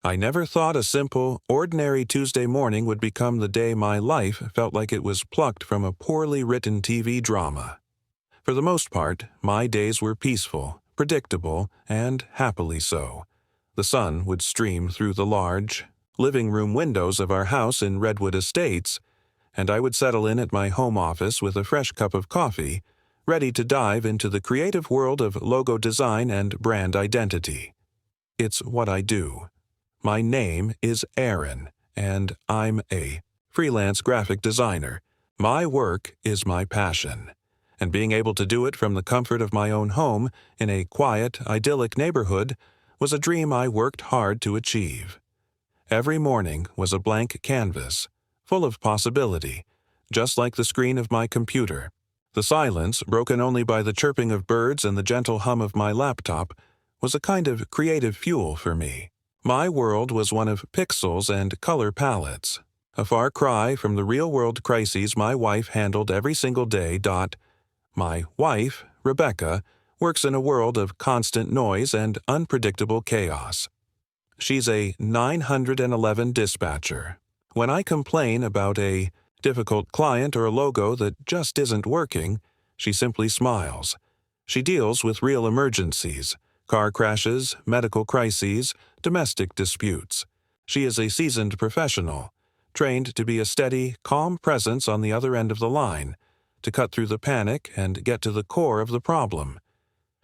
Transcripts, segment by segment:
I never thought a simple, ordinary Tuesday morning would become the day my life felt like it was plucked from a poorly written TV drama. For the most part, my days were peaceful, predictable, and happily so. The sun would stream through the large, living room windows of our house in Redwood Estates, and I would settle in at my home office with a fresh cup of coffee, ready to dive into the creative world of logo design and brand identity. It's what I do. My name is Aaron, and I'm a freelance graphic designer. My work is my passion, and being able to do it from the comfort of my own home in a quiet, idyllic neighborhood was a dream I worked hard to achieve. Every morning was a blank canvas, full of possibility, just like the screen of my computer. The silence, broken only by the chirping of birds and the gentle hum of my laptop, was a kind of creative fuel for me. My world was one of pixels and color palettes, a far cry from the real-world crises my wife handled every single day. My wife, Rebecca, works in a world of constant noise and unpredictable chaos. She's a 911 dispatcher. When I complain about a difficult client or a logo that just isn't working, she simply smiles. She deals with real emergencies, car crashes, medical crises, domestic disputes. She is a seasoned professional, trained to be a steady, calm presence on the other end of the line, to cut through the panic and get to the core of the problem.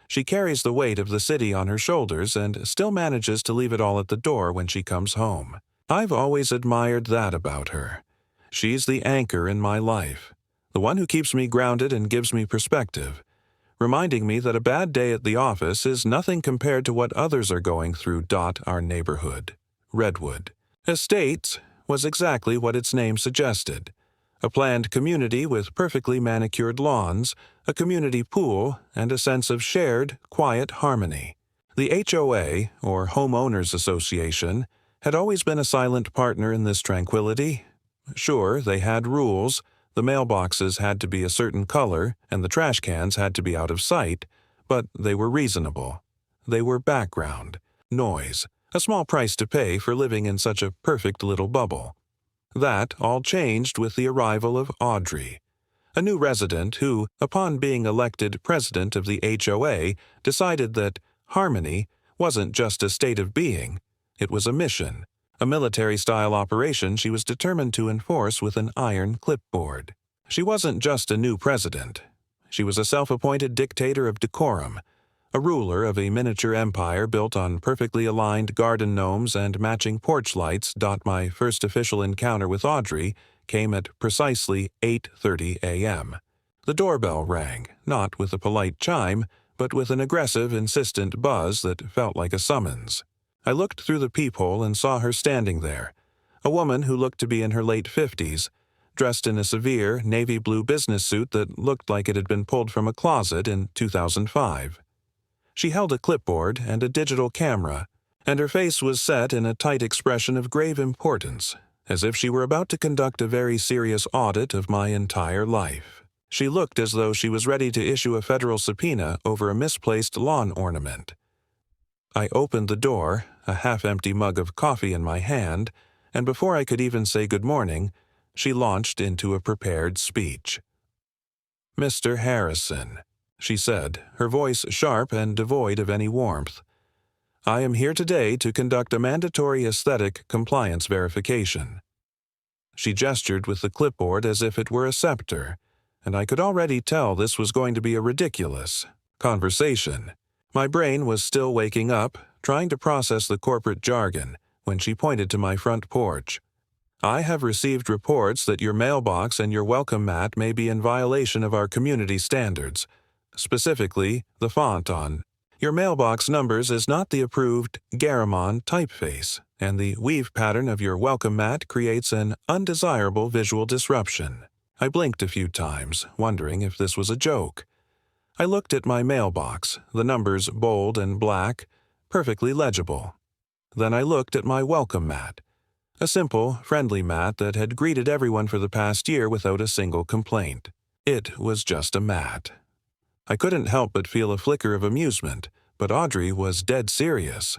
She carries the weight of the city on her shoulders and still manages to leave it all at the door when she comes home. I've always admired that about her. She's the anchor in my life, the one who keeps me grounded and gives me perspective, reminding me that a bad day at the office is nothing compared to what others are going through. Our neighborhood, Redwood Estates, was exactly what its name suggested. A planned community with perfectly manicured lawns, a community pool, and a sense of shared, quiet harmony. The HOA, or Homeowners Association, had always been a silent partner in this tranquility. Sure, they had rules. The mailboxes had to be a certain color, and the trash cans had to be out of sight, but they were reasonable. They were background, noise, a small price to pay for living in such a perfect little bubble. That all changed with the arrival of Audrey, a new resident who, upon being elected president of the HOA, decided that harmony wasn't just a state of being, it was a mission. A military-style operation she was determined to enforce with an iron clipboard. She wasn't just a new president. She was a self-appointed dictator of decorum, a ruler of a miniature empire built on perfectly aligned garden gnomes and matching porch lights. My first official encounter with Audrey came at precisely 8:30 a.m. The doorbell rang, not with a polite chime, but with an aggressive, insistent buzz that felt like a summons. I looked through the peephole and saw her standing there, a woman who looked to be in her late 50s, dressed in a severe navy blue business suit that looked like it had been pulled from a closet in 2005. She held a clipboard and a digital camera, and her face was set in a tight expression of grave importance, as if she were about to conduct a very serious audit of my entire life. She looked as though she was ready to issue a federal subpoena over a misplaced lawn ornament. I opened the door, a half-empty mug of coffee in my hand, and before I could even say good morning, she launched into a prepared speech. "Mr. Harrison," she said, her voice sharp and devoid of any warmth, "I am here today to conduct a mandatory aesthetic compliance verification." She gestured with the clipboard as if it were a scepter, and I could already tell this was going to be a ridiculous conversation. My brain was still waking up, trying to process the corporate jargon, when she pointed to my front porch. "I have received reports that your mailbox and your welcome mat may be in violation of our community standards. Specifically, the font on your mailbox numbers is not the approved Garamond typeface, and the weave pattern of your welcome mat creates an undesirable visual disruption." I blinked a few times, wondering if this was a joke. I looked at my mailbox, the numbers bold and black, perfectly legible. Then I looked at my welcome mat, a simple, friendly mat that had greeted everyone for the past year without a single complaint. It was just a mat. I couldn't help but feel a flicker of amusement, but Audrey was dead serious.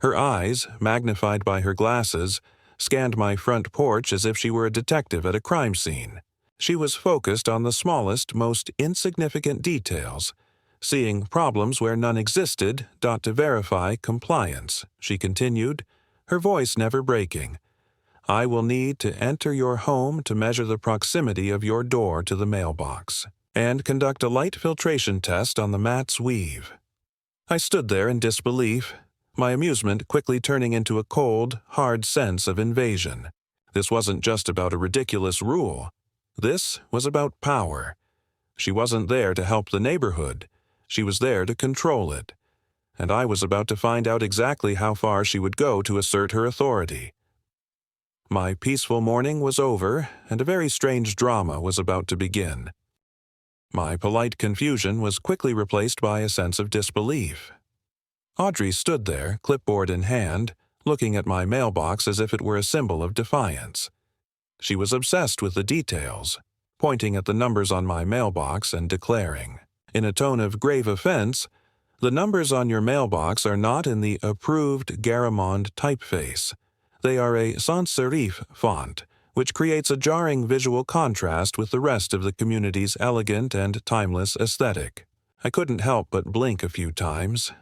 Her eyes, magnified by her glasses, scanned my front porch as if she were a detective at a crime scene. She was focused on the smallest, most insignificant details, seeing problems where none existed, to verify compliance, she continued, her voice never breaking. I will need to enter your home to measure the proximity of your door to the mailbox, and conduct a light filtration test on the mat's weave. I stood there in disbelief, my amusement quickly turning into a cold, hard sense of invasion. This wasn't just about a ridiculous rule. This was about power. She wasn't there to help the neighborhood. She was there to control it. And I was about to find out exactly how far she would go to assert her authority. My peaceful morning was over, and a very strange drama was about to begin. My polite confusion was quickly replaced by a sense of disbelief. Audrey stood there, clipboard in hand, looking at my mailbox as if it were a symbol of defiance. She was obsessed with the details, pointing at the numbers on my mailbox and declaring, in a tone of grave offense, "The numbers on your mailbox are not in the approved Garamond typeface. They are a sans serif font, which creates a jarring visual contrast with the rest of the community's elegant and timeless aesthetic." I couldn't help but blink a few times.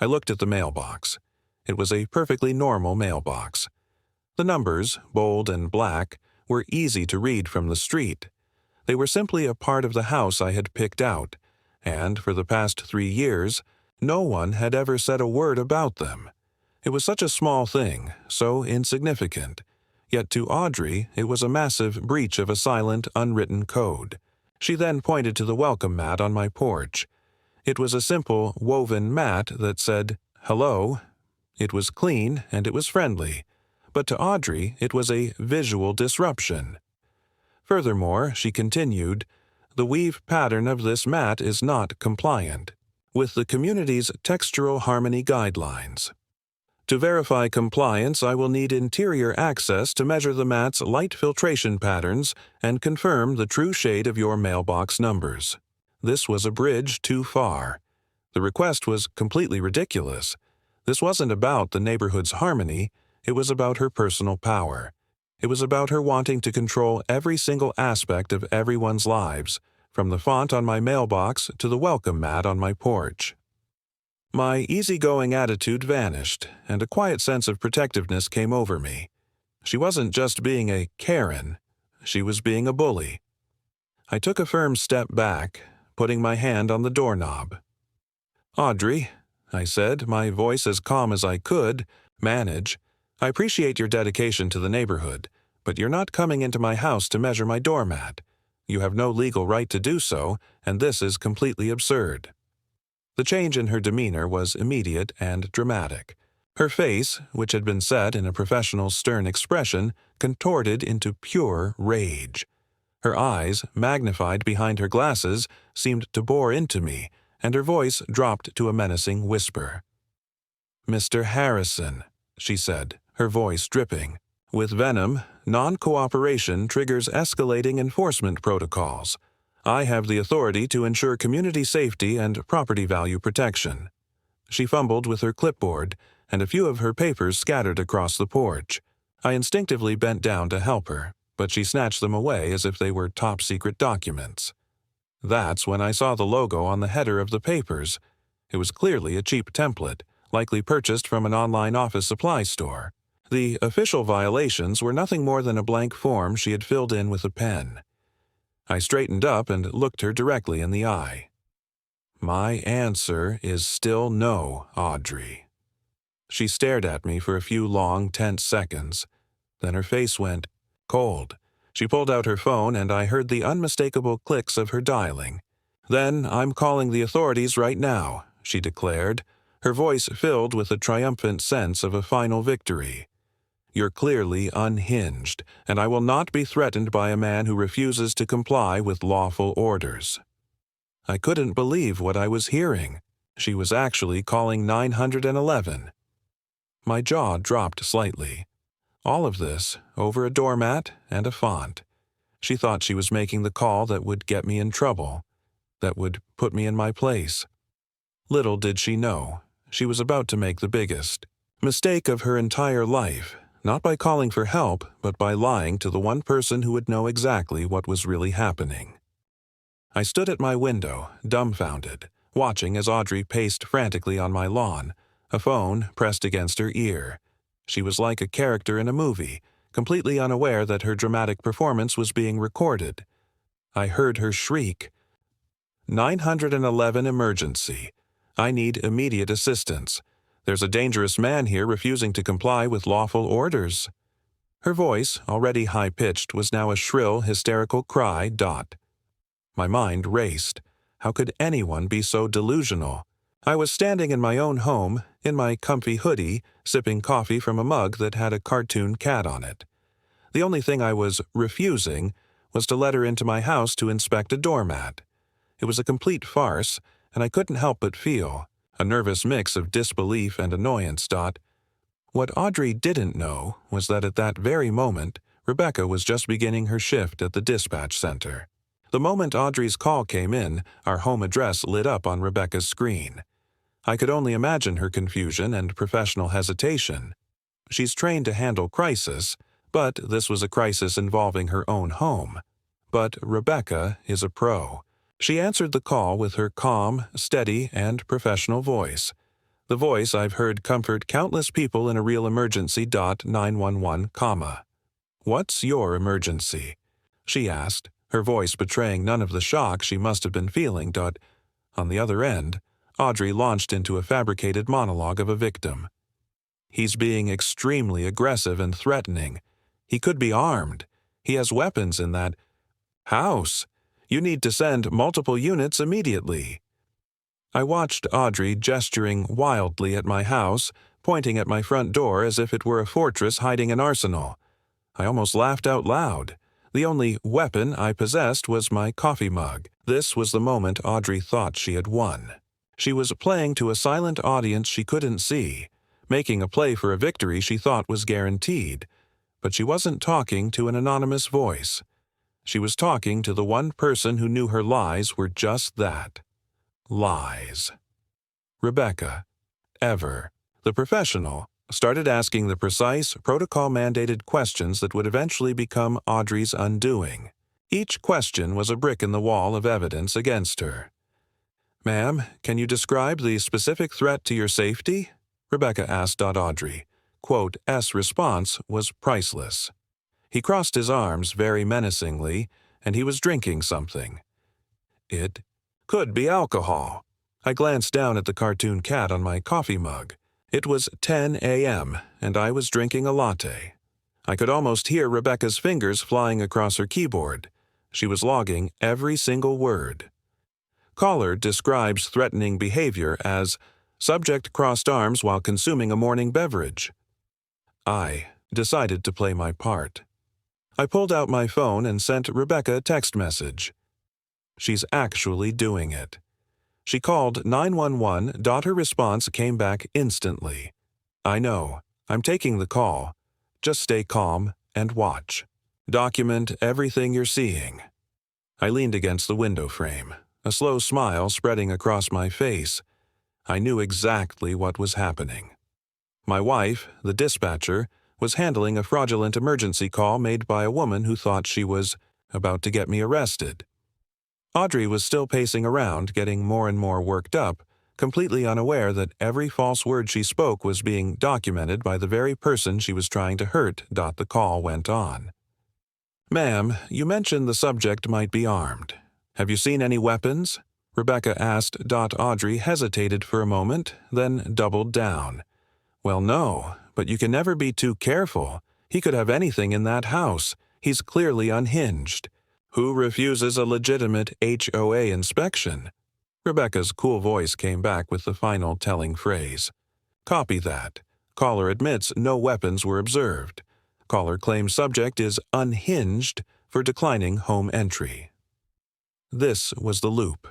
I looked at the mailbox. It was a perfectly normal mailbox. The numbers, bold and black, were easy to read from the street. They were simply a part of the house I had picked out, and for the past 3 years, no one had ever said a word about them. It was such a small thing, so insignificant. Yet to Audrey, it was a massive breach of a silent, unwritten code. She then pointed to the welcome mat on my porch. It was a simple, woven mat that said, "Hello." It was clean and it was friendly. But to Audrey, it was a visual disruption. Furthermore, she continued, the weave pattern of this mat is not compliant with the community's textural harmony guidelines. To verify compliance, I will need interior access to measure the mat's light filtration patterns and confirm the true shade of your mailbox numbers. This was a bridge too far. The request was completely ridiculous. This wasn't about the neighborhood's harmony, it was about her personal power. It was about her wanting to control every single aspect of everyone's lives, from the font on my mailbox to the welcome mat on my porch. My easygoing attitude vanished, and a quiet sense of protectiveness came over me. She wasn't just being a Karen, she was being a bully. I took a firm step back, putting my hand on the doorknob. "Audrey," I said, my voice as calm as I could manage, "I appreciate your dedication to the neighborhood, but you're not coming into my house to measure my doormat. You have no legal right to do so, and this is completely absurd." The change in her demeanor was immediate and dramatic. Her face, which had been set in a professional stern expression, contorted into pure rage. Her eyes, magnified behind her glasses, seemed to bore into me, and her voice dropped to a menacing whisper. "Mr. Harrison," she said, her voice dripping. "With venom, non-cooperation triggers escalating enforcement protocols. I have the authority to ensure community safety and property value protection." She fumbled with her clipboard, and a few of her papers scattered across the porch. I instinctively bent down to help her, but she snatched them away as if they were top-secret documents. That's when I saw the logo on the header of the papers. It was clearly a cheap template, likely purchased from an online office supply store. The official violations were nothing more than a blank form she had filled in with a pen. I straightened up and looked her directly in the eye. "My answer is still no, Audrey." She stared at me for a few long, tense seconds. Then her face went cold. She pulled out her phone and I heard the unmistakable clicks of her dialing. "Then I'm calling the authorities right now," she declared, her voice filled with a triumphant sense of a final victory. "You're clearly unhinged, and I will not be threatened by a man who refuses to comply with lawful orders." I couldn't believe what I was hearing. She was actually calling 911. My jaw dropped slightly. All of this over a doormat and a font. She thought she was making the call that would get me in trouble, that would put me in my place. Little did she know, she was about to make the biggest, Mistake of her entire life, not by calling for help, but by lying to the one person who would know exactly what was really happening. I stood at my window, dumbfounded, watching as Audrey paced frantically on my lawn, a phone pressed against her ear. She was like a character in a movie, completely unaware that her dramatic performance was being recorded. I heard her shriek, "911 emergency. I immediate immediate assistance. There's a dangerous man here refusing to comply with lawful orders." Her voice, already high-pitched, was now a shrill, hysterical cry. My mind raced. How could anyone be so delusional? I was standing in my own home, in my comfy hoodie, sipping coffee from a mug that had a cartoon cat on it. The only thing I was refusing was to let her into my house to inspect a doormat. It was a complete farce, and I couldn't help but feel a nervous mix of disbelief and annoyance. What Audrey didn't know was that at that very moment, Rebecca was just beginning her shift at the dispatch center. The moment Audrey's call came in, our home address lit up on Rebecca's screen. I could only imagine her confusion and professional hesitation. She's trained to handle crisis, but this was a crisis involving her own home. But Rebecca is a pro. She answered the call with her calm, steady, and professional voice. The voice I've heard comfort countless people in a real emergency. 911, comma. "What's your emergency?" she asked, her voice betraying none of the shock she must have been feeling. On the other end, Audrey launched into a fabricated monologue of a victim. "He's being extremely aggressive and threatening. He could be armed. He has weapons in that house. You need to send multiple units immediately." I watched Audrey gesturing wildly at my house, pointing at my front door as if it were a fortress hiding an arsenal. I almost laughed out loud. The only weapon I possessed was my coffee mug. This was the moment Audrey thought she had won. She was playing to a silent audience she couldn't see, making a play for a victory she thought was guaranteed. But she wasn't talking to an anonymous voice. She was talking to the one person who knew her lies were just that. Lies. Rebecca, ever, the professional, started asking the precise, protocol-mandated questions that would eventually become Audrey's undoing. Each question was a brick in the wall of evidence against her. "Ma'am, can you describe the specific threat to your safety?" Rebecca asked Audrey. Quote, S response was priceless. He crossed his arms very menacingly, and he was drinking something. "It could be alcohol." I glanced down at the cartoon cat on my coffee mug. It was 10 a.m., and I was drinking a latte. I could almost hear Rebecca's fingers flying across her keyboard. She was logging every single word. Caller describes threatening behavior as subject crossed arms while consuming a morning beverage. I decided to play my part. I pulled out my phone and sent Rebecca a text message. She's actually doing it. She called 911. Her response came back instantly. "I know. I'm taking the call. Just stay calm and watch. Document everything you're seeing." I leaned against the window frame, a slow smile spreading across my face. I knew exactly what was happening. My wife, the dispatcher, was handling a fraudulent emergency call made by a woman who thought she was about to get me arrested. Audrey was still pacing around, getting more and more worked up, completely unaware that every false word she spoke was being documented by the very person she was trying to hurt. The call went on. "Ma'am, you mentioned the subject might be armed. Have you seen any weapons?" Rebecca asked. Audrey hesitated for a moment, then doubled down. "Well, no, but you can never be too careful. He could have anything in that house. He's clearly unhinged. Who refuses a legitimate HOA inspection?" Rebecca's cool voice came back with the final telling phrase. "Copy that. Caller admits no weapons were observed. Caller claims subject is unhinged for declining home entry." This was the loop.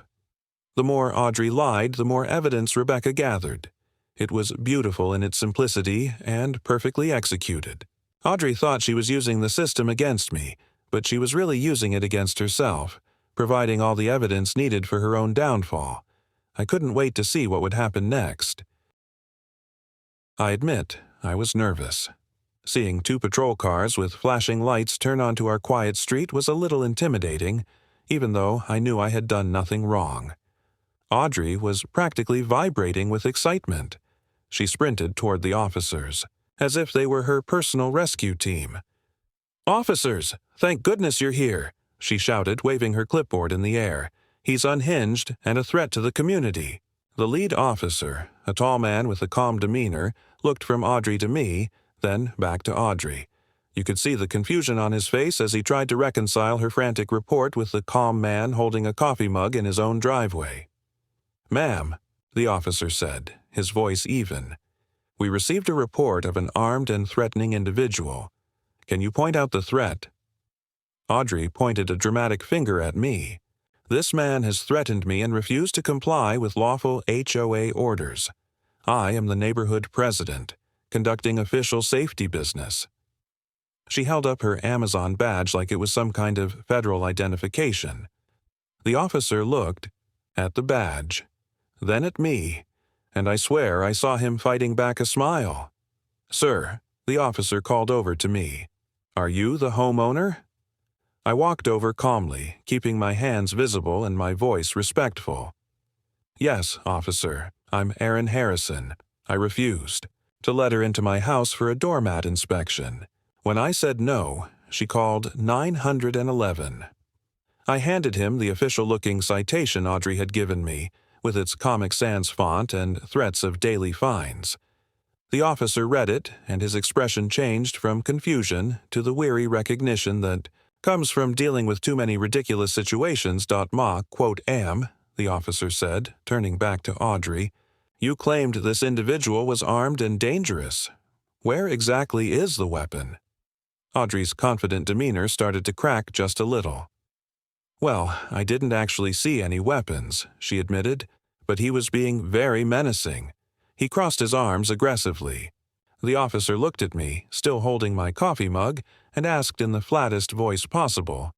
The more Audrey lied, the more evidence Rebecca gathered. It was beautiful in its simplicity and perfectly executed. Audrey thought she was using the system against me, but she was really using it against herself, providing all the evidence needed for her own downfall. I couldn't wait to see what would happen next. I admit, I was nervous. Seeing 2 patrol cars with flashing lights turn onto our quiet street was a little intimidating, even though I knew I had done nothing wrong. Audrey was practically vibrating with excitement. She sprinted toward the officers, as if they were her personal rescue team. "Officers, thank goodness you're here," she shouted, waving her clipboard in the air. "He's unhinged and a threat to the community." The lead officer, a tall man with a calm demeanor, looked from Audrey to me, then back to Audrey. You could see the confusion on his face as he tried to reconcile her frantic report with the calm man holding a coffee mug in his own driveway. "Ma'am," the officer said, his voice even, "we received a report of an armed and threatening individual. Can you point out the threat?" Audrey pointed a dramatic finger at me. "This man has threatened me and refused to comply with lawful HOA orders. I am the neighborhood president, conducting official safety business." She held up her Amazon badge like it was some kind of federal identification. The officer looked at the badge, then at me, and I swear I saw him fighting back a smile. "Sir," the officer called over to me, "are you the homeowner?" I walked over calmly, keeping my hands visible and my voice respectful. "Yes, officer, I'm Aaron Harrison." I refused to let her into my house for a doormat inspection. When I said no, she called 911. I handed him the official-looking citation Audrey had given me, with its Comic Sans font and threats of daily fines. The officer read it, and his expression changed from confusion to the weary recognition that comes from dealing with too many ridiculous situations. "Am," the officer said, turning back to Audrey, "you claimed this individual was armed and dangerous. Where exactly is the weapon?" Audrey's confident demeanor started to crack just a little. "Well, I didn't actually see any weapons," she admitted, "but he was being very menacing. He crossed his arms aggressively." The officer looked at me, still holding my coffee mug, and asked in the flattest voice possible,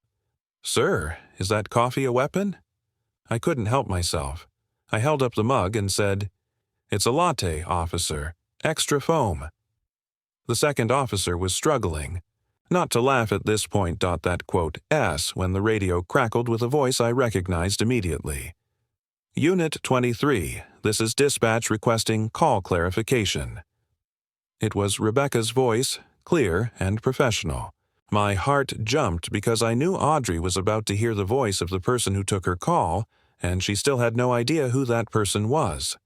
"Sir, is that coffee a weapon?" I couldn't help myself. I held up the mug and said, "It's a latte, officer. Extra foam." The second officer was struggling not to laugh at this point. That quote S when the radio crackled with a voice I recognized immediately. "Unit 23, this is dispatch requesting call clarification." It was Rebecca's voice, clear and professional. My heart jumped because I knew Audrey was about to hear the voice of the person who took her call, and she still had no idea who that person was.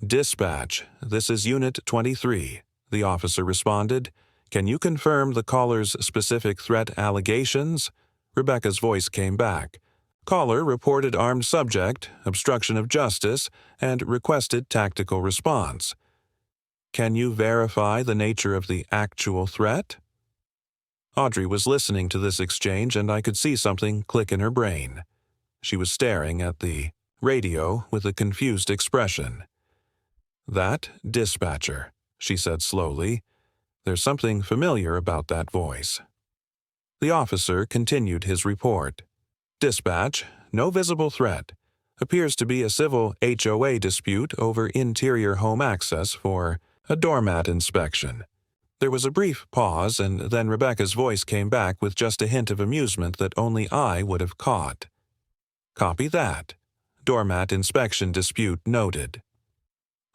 "Dispatch, this is Unit 23, the officer responded. "Can you confirm the caller's specific threat allegations?" Rebecca's voice came back. "Caller reported armed subject, obstruction of justice, and requested tactical response. Can you verify the nature of the actual threat?" Audrey was listening to this exchange, and I could see something click in her brain. She was staring at the radio with a confused expression. "That dispatcher," she said slowly. "There's something familiar about that voice." The officer continued his report. "Dispatch, no visible threat. Appears to be a civil HOA dispute over interior home access for a doormat inspection." There was a brief pause, and then Rebecca's voice came back with just a hint of amusement that only I would have caught. "Copy that. Doormat inspection dispute noted."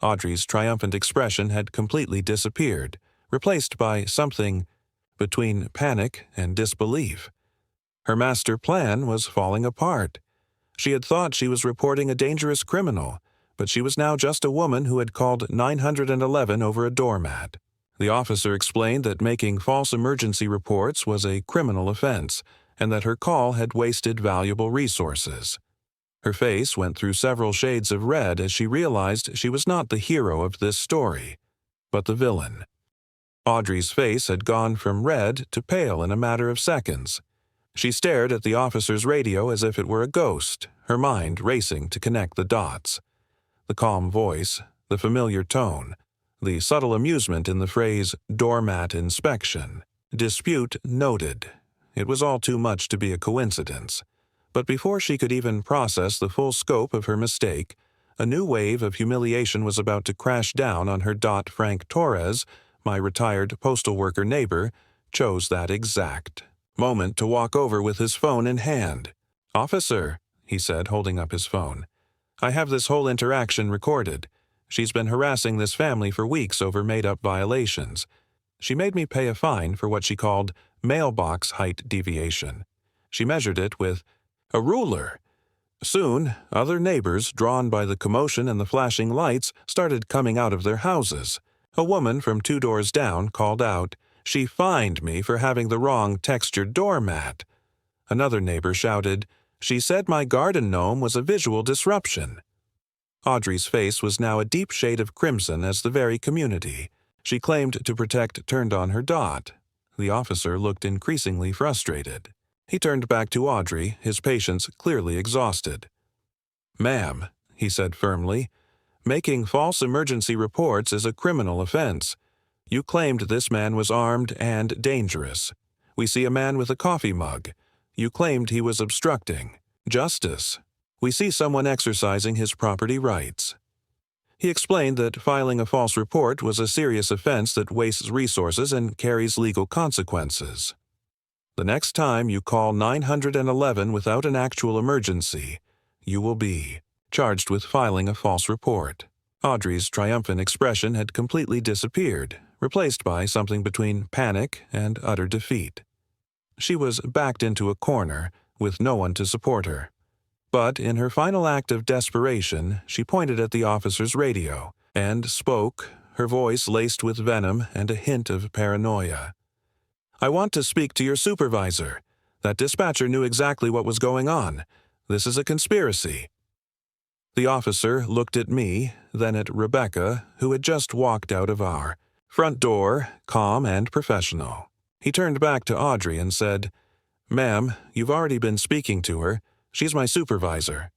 Audrey's triumphant expression had completely disappeared, replaced by something between panic and disbelief. Her master plan was falling apart. She had thought she was reporting a dangerous criminal, but she was now just a woman who had called 911 over a doormat. The officer explained that making false emergency reports was a criminal offense, and that her call had wasted valuable resources. Her face went through several shades of red as she realized she was not the hero of this story, but the villain. Audrey's face had gone from red to pale in a matter of seconds. She stared at the officer's radio as if it were a ghost, her mind racing to connect the dots. The calm voice, the familiar tone, the subtle amusement in the phrase "doormat inspection," "dispute noted." It was all too much to be a coincidence. But before she could even process the full scope of her mistake, A new wave of humiliation was about to crash down on her. Frank Torres, my retired postal worker neighbor, chose that exact moment to walk over with his phone in hand. "Officer," he said, holding up his phone, "I have this whole interaction recorded. She's been harassing this family for weeks over made-up violations. She made me pay a fine for what she called mailbox height deviation. She measured it with a ruler." Soon, other neighbors, drawn by the commotion and the flashing lights, started coming out of their houses. A woman from 2 doors down called out, "She fined me for having the wrong textured doormat." Another neighbor shouted, "She said my garden gnome was a visual disruption." Audrey's face was now a deep shade of crimson as the very community. She claimed to protect turned on her. The officer looked increasingly frustrated. He turned back to Audrey, his patience clearly exhausted. "Ma'am," he said firmly, "making false emergency reports is a criminal offense. You claimed this man was armed and dangerous. We see a man with a coffee mug. You claimed he was obstructing justice. We see someone exercising his property rights." He explained that filing a false report was a serious offense that wastes resources and carries legal consequences. "The next time you call 911 without an actual emergency, you will be charged with filing a false report." Audrey's triumphant expression had completely disappeared, replaced by something between panic and utter defeat. She was backed into a corner, with no one to support her. But in her final act of desperation, she pointed at the officer's radio and spoke, her voice laced with venom and a hint of paranoia. "I want to speak to your supervisor. That dispatcher knew exactly what was going on. This is a conspiracy." The officer looked at me, then at Rebecca, who had just walked out of our front door, calm and professional. He turned back to Audrey and said, "Ma'am, you've already been speaking to her. She's my supervisor."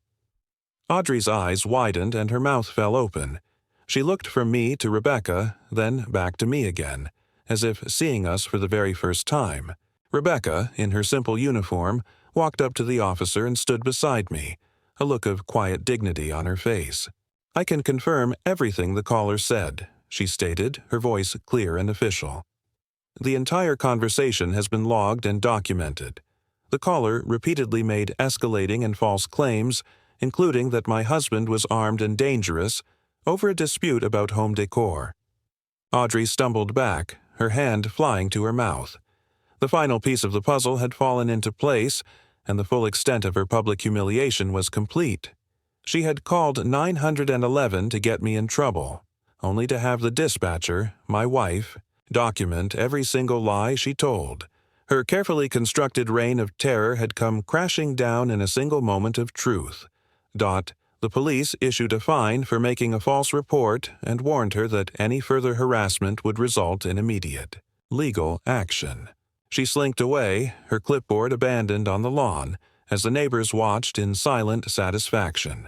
Audrey's eyes widened and her mouth fell open. She looked from me to Rebecca, then back to me again, as if seeing us for the very first time. Rebecca, in her simple uniform, walked up to the officer and stood beside me, a look of quiet dignity on her face. "I can confirm everything the caller said," she stated, her voice clear and official. "The entire conversation has been logged and documented. The caller repeatedly made escalating and false claims, including that my husband was armed and dangerous, over a dispute about home decor." Audrey stumbled back, her hand flying to her mouth. The final piece of the puzzle had fallen into place, and the full extent of her public humiliation was complete. She had called 911 to get me in trouble, only to have the dispatcher, my wife, document every single lie she told. Her carefully constructed reign of terror had come crashing down in a single moment of truth. The police issued a fine for making a false report and warned her that any further harassment would result in immediate legal action. She slinked away, her clipboard abandoned on the lawn, as the neighbors watched in silent satisfaction.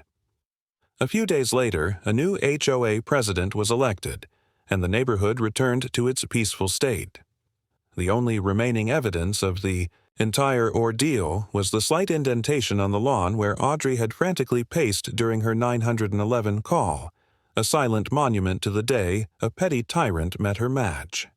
A few days later, a new HOA president was elected, and the neighborhood returned to its peaceful state. The only remaining evidence of the entire ordeal was the slight indentation on the lawn where Audrey had frantically paced during her 911 call, a silent monument to the day a petty tyrant met her match.